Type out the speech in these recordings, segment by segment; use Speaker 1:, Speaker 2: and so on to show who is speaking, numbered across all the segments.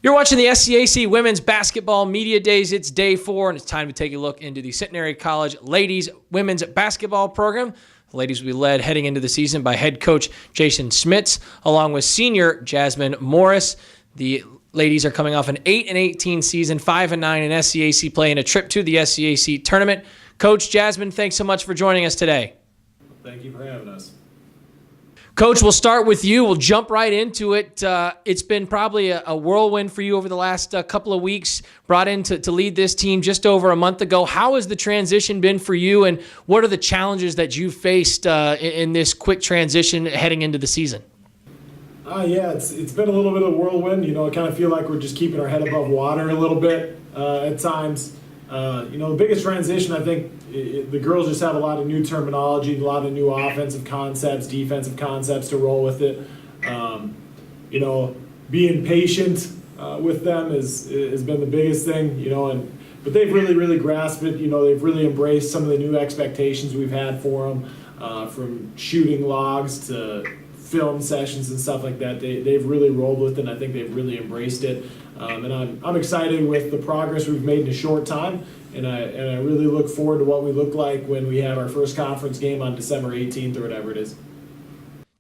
Speaker 1: You're watching the SCAC Women's Basketball Media Days. It's day 4, and it's time to take a look into the Centenary College Ladies Women's Basketball Program. The ladies will be led heading into the season by head coach Jason Schmitz, along with senior Jasmine Morris. The ladies are coming off an 8-18 season, 5-9 in SCAC play, and a trip to the SCAC tournament. Coach Jasmine, thanks so much for joining us today.
Speaker 2: Thank you for having us.
Speaker 1: Coach, we'll start with you. We'll jump right into it. It's been probably a whirlwind for you over the last couple of weeks, brought in to lead this team just over a month ago. How has the transition been for you, and what are the challenges that you faced in this quick transition heading into the season?
Speaker 2: Yeah, it's been a little bit of a whirlwind. I kind of feel like we're just keeping our head above water a little bit at times. The biggest transition, I think, the girls just have a lot of new terminology, a lot of new offensive concepts, defensive concepts to roll with it. Being patient with them has been the biggest thing, but they've really grasped it. They've really embraced some of the new expectations we've had for them, from shooting logs to film sessions and stuff like that. They've really rolled with it, and I think they've really embraced it. And I'm excited with the progress we've made in a short time, and I really look forward to what we look like when we have our first conference game on December 18th or whatever it is.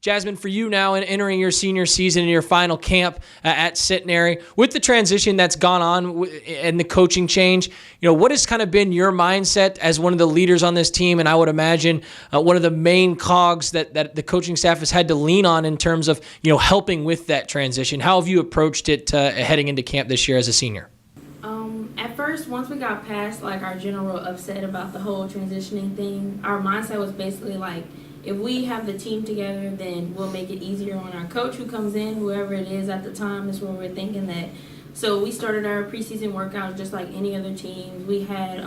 Speaker 1: Jasmine, for you now and entering your senior season in your final camp at Centenary, with the transition that's gone on and the coaching change, what has kind of been your mindset as one of the leaders on this team? And I would imagine one of the main cogs that the coaching staff has had to lean on in terms of helping with that transition. How have you approached it heading into camp this year as a senior?
Speaker 3: At first, once we got past our general upset about the whole transitioning thing, our mindset was basically if we have the team together, then we'll make it easier on our coach who comes in, whoever it is at the time. Is where we're thinking that. So we started our preseason workouts just like any other team. We had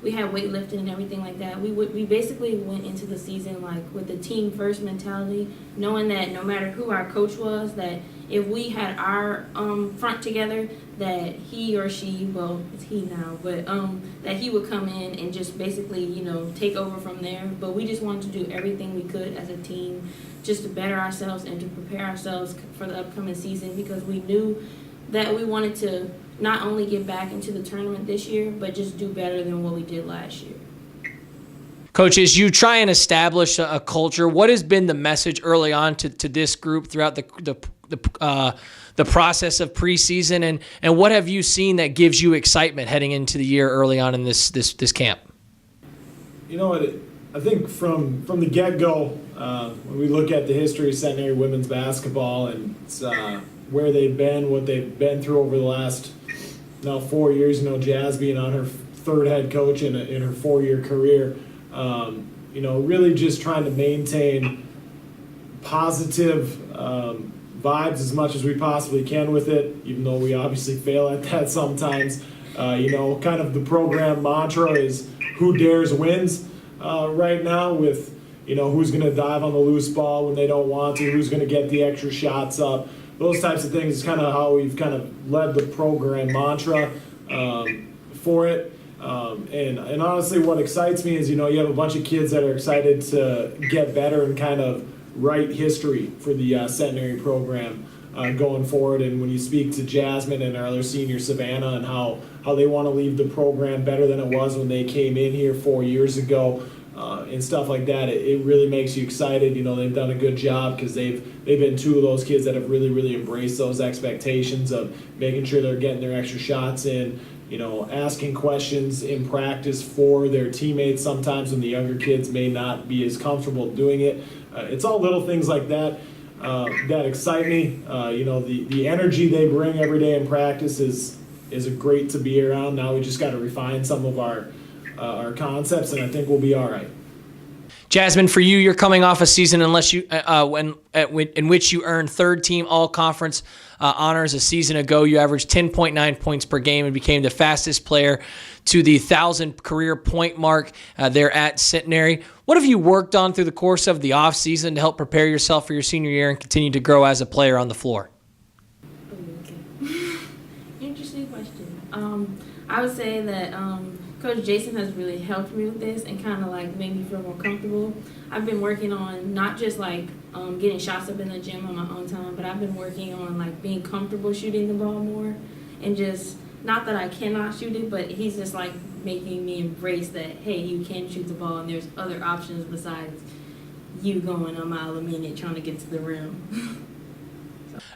Speaker 3: weightlifting and everything like that. We basically went into the season with the team first mentality, knowing that no matter who our coach was, that if we had our front together, that he or she, well, it's he now, but that he would come in and just basically take over from there. But we just wanted to do everything we could as a team just to better ourselves and to prepare ourselves for the upcoming season, because we knew that we wanted to not only get back into the tournament this year, but just do better than what we did last year.
Speaker 1: Coach, as you try and establish a culture, what has been the message early on to this group throughout the process of preseason, and what have you seen that gives you excitement heading into the year early on in this camp?
Speaker 2: I think from the get-go, when we look at the history of Centenary women's basketball and where they've been, what they've been through over the last 4 years, Jazz being on her third head coach in her 4-year career, really just trying to maintain positive vibes as much as we possibly can with it, even though we obviously fail at that sometimes. Kind of the program mantra is who dares wins right now, with who's going to dive on the loose ball when they don't want to, who's going to get the extra shots up. Those types of things is kind of how we've kind of led the program mantra for it. And honestly, what excites me is, you have a bunch of kids that are excited to get better and kind of write history for the Centenary program going forward. And when you speak to Jasmine and our other senior, Savannah, and how they want to leave the program better than it was when they came in here 4 years ago, and stuff like that, it really makes you excited. They've done a good job because they've been two of those kids that have really embraced those expectations of making sure they're getting their extra shots in, asking questions in practice for their teammates sometimes when the younger kids may not be as comfortable doing it. It's all little things like that that excite me. The energy they bring every day in practice is great to be around. Now we just got to refine some of our concepts, and I think we'll be all right.
Speaker 1: Jasmine, for you, you're coming off a season in which you earned third-team all-conference honors. A season ago, you averaged 10.9 points per game and became the fastest player to the 1,000 career point mark there at Centenary. What have you worked on through the course of the offseason to help prepare yourself for your senior year and continue to grow as a player on the floor?
Speaker 3: Okay. Interesting question. I would say that Coach Jason has really helped me with this and kind of like made me feel more comfortable. I've been working on not just like getting shots up in the gym on my own time, but I've been working on like being comfortable shooting the ball more, and just not that I cannot shoot it, but he's just like making me embrace that, hey, you can shoot the ball and there's other options besides you going a mile a minute trying to get to the rim.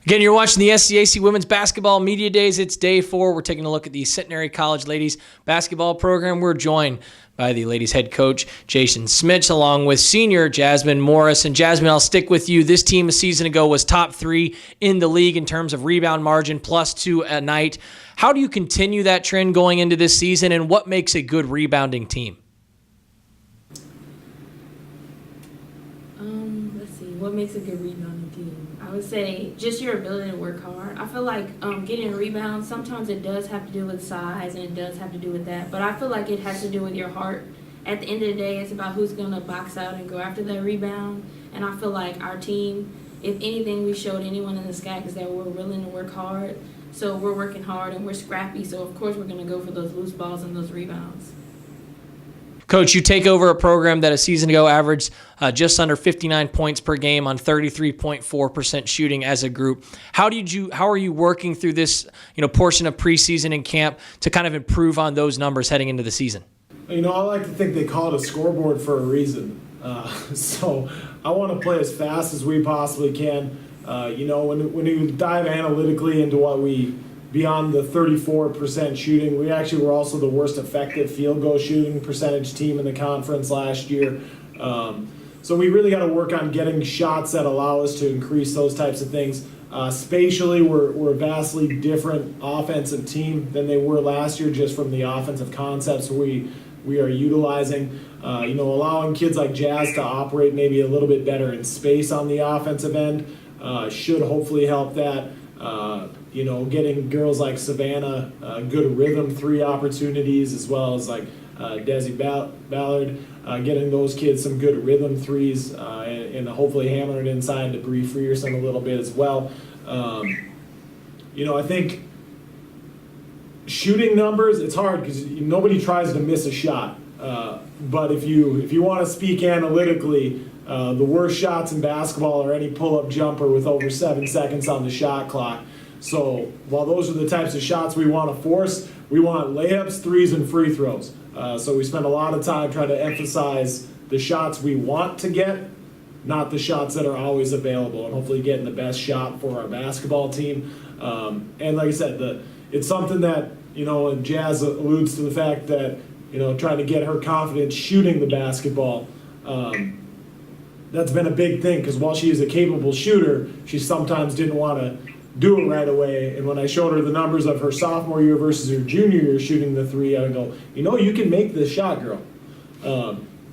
Speaker 1: Again, you're watching the SCAC Women's Basketball Media Days. It's day 4. We're taking a look at the Centenary College Ladies Basketball Program. We're joined by the ladies head coach, Jason Schmitz, along with senior Jasmine Morris. And Jasmine, I'll stick with you. This team a season ago was top 3 in the league in terms of rebound margin, +2 a night. How do you continue that trend going into this season, and what makes a good rebounding team?
Speaker 3: Let's see, what makes a good rebounding team? I would say just your ability to work hard. I feel like getting rebounds, sometimes it does have to do with size and it does have to do with that, but I feel like it has to do with your heart. At the end of the day, it's about who's going to box out and go after that rebound, and I feel like our team, if anything we showed anyone in the SCAC is that we're willing to work hard, so we're working hard and we're scrappy, so of course we're going to go for those loose balls and those rebounds.
Speaker 1: Coach, you take over a program that a season ago averaged just under 59 points per game on 33.4% shooting as a group. How are you working through this, portion of preseason and camp to kind of improve on those numbers heading into the season?
Speaker 2: I like to think they call it a scoreboard for a reason. So I want to play as fast as we possibly can. When you dive analytically into what we beyond the 34% shooting, we actually were also the worst effective field goal shooting percentage team in the conference last year. So we really got to work on getting shots that allow us to increase those types of things. Spatially, we're a vastly different offensive team than they were last year, just from the offensive concepts we are utilizing. Allowing kids like Jazz to operate maybe a little bit better in space on the offensive end should hopefully help that. Getting girls like Savannah good rhythm 3 opportunities, as well as like Desi Ballard, getting those kids some good rhythm 3s and hopefully hammering it inside to Bree Frierson a little bit as well. I think shooting numbers, it's hard because nobody tries to miss a shot. But if you want to speak analytically, the worst shots in basketball are any pull-up jumper with over 7 seconds on the shot clock. So while those are the types of shots we want to force, we want layups, 3s, and free throws. So we spend a lot of time trying to emphasize the shots we want to get, not the shots that are always available, and hopefully getting the best shot for our basketball team. And like I said, it's something that, and Jazz alludes to the fact that, trying to get her confidence shooting the basketball. That's been a big thing, because while she is a capable shooter, she sometimes didn't want to do it right away. And when I showed her the numbers of her sophomore year versus her junior year shooting the 3, I go, you can make this shot, girl.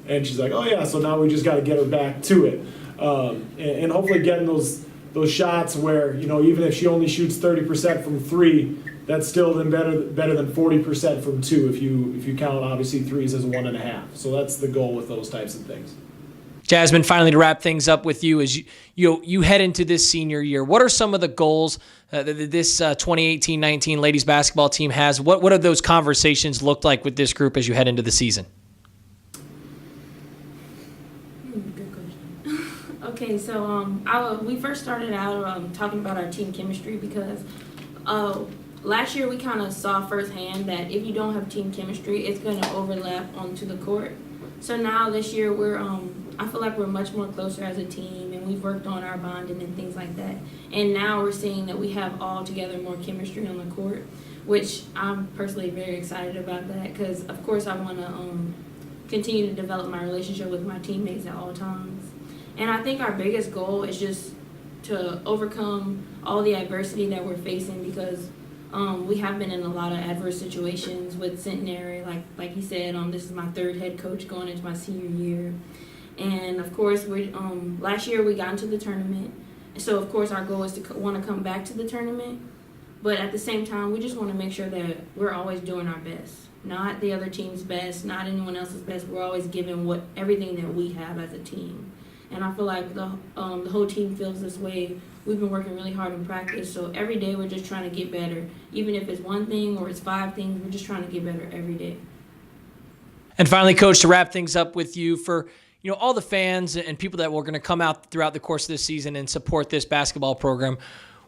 Speaker 2: And she's like, oh yeah, so now we just got to get her back to it. And hopefully getting those shots where, even if she only shoots 30% from 3, that's still better than 40% from 2 if you count obviously 3s as 1.5. So that's the goal with those types of things.
Speaker 1: Jasmine, finally to wrap things up with you, as you head into this senior year, what are some of the goals that this 2018-19 ladies basketball team has? What have those conversations looked like with this group as you head into the season?
Speaker 3: Good question. Okay, so we first started out talking about our team chemistry because last year we kind of saw firsthand that if you don't have team chemistry, it's going to overlap onto the court. So now this year I feel like we're much more closer as a team, and we've worked on our bonding and things like that. And now we're seeing that we have all together more chemistry on the court, which I'm personally very excited about that, because of course I want to continue to develop my relationship with my teammates at all times. And I think our biggest goal is just to overcome all the adversity that we're facing, because we have been in a lot of adverse situations with Centenary. Like he said, this is my 3rd head coach going into my senior year. And of course, last year we got into the tournament. So of course our goal is to want to come back to the tournament. But at the same time, we just want to make sure that we're always doing our best. Not the other team's best, not anyone else's best. We're always giving everything that we have as a team. And I feel like the whole team feels this way. We've been working really hard in practice, so every day we're just trying to get better. Even if it's one thing or it's 5 things, we're just trying to get better every day.
Speaker 1: And finally, Coach, to wrap things up with you, for all the fans and people that were going to come out throughout the course of this season and support this basketball program,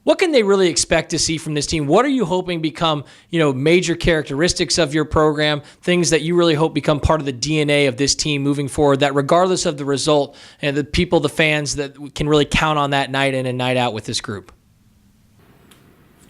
Speaker 1: what can they really expect to see from this team? What are you hoping become, major characteristics of your program, things that you really hope become part of the DNA of this team moving forward, that regardless of the result, and the people, the fans, that can really count on that night in and night out with this group?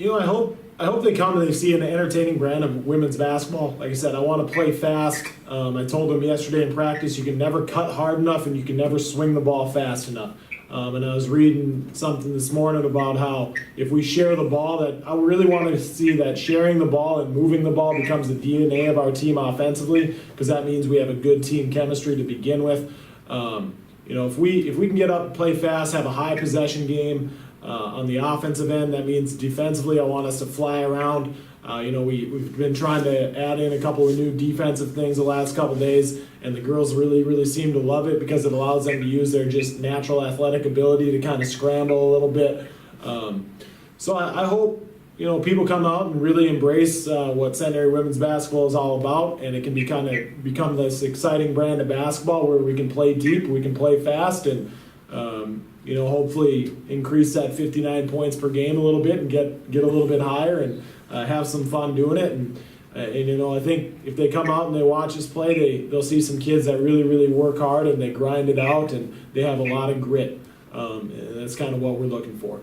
Speaker 2: I hope they come and they see an entertaining brand of women's basketball. Like I said, I want to play fast. I told them yesterday in practice, you can never cut hard enough and you can never swing the ball fast enough. And I was reading something this morning about how if we share the ball, that I really want to see that sharing the ball and moving the ball becomes the DNA of our team offensively, because that means we have a good team chemistry to begin with. If we can get up and play fast, have a high possession game on the offensive end, that means defensively I want us to fly around. We've been trying to add in a couple of new defensive things the last couple of days, and the girls really, really seem to love it because it allows them to use their just natural athletic ability to kind of scramble a little bit. So I hope people come out and really embrace what Centenary women's basketball is all about, and it can become this exciting brand of basketball where we can play deep, we can play fast, and hopefully increase that 59 points per game a little bit and get a little bit higher and have some fun doing it. And I think if they come out and they watch us play, they'll see some kids that really, really work hard and they grind it out and they have a lot of grit. And that's kind of what we're looking for.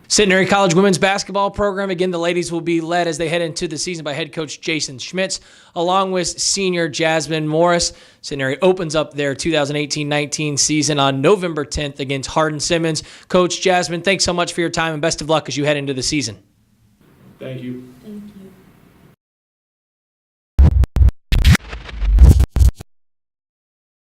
Speaker 1: Centenary College women's basketball program. Again, the ladies will be led as they head into the season by head coach Jason Schmitz, along with senior Jasmine Morris. Centenary opens up their 2018-19 season on November 10th against Hardin-Simmons. Coach Jasmine, thanks so much for your time and best of luck as you head into the season.
Speaker 2: Thank you.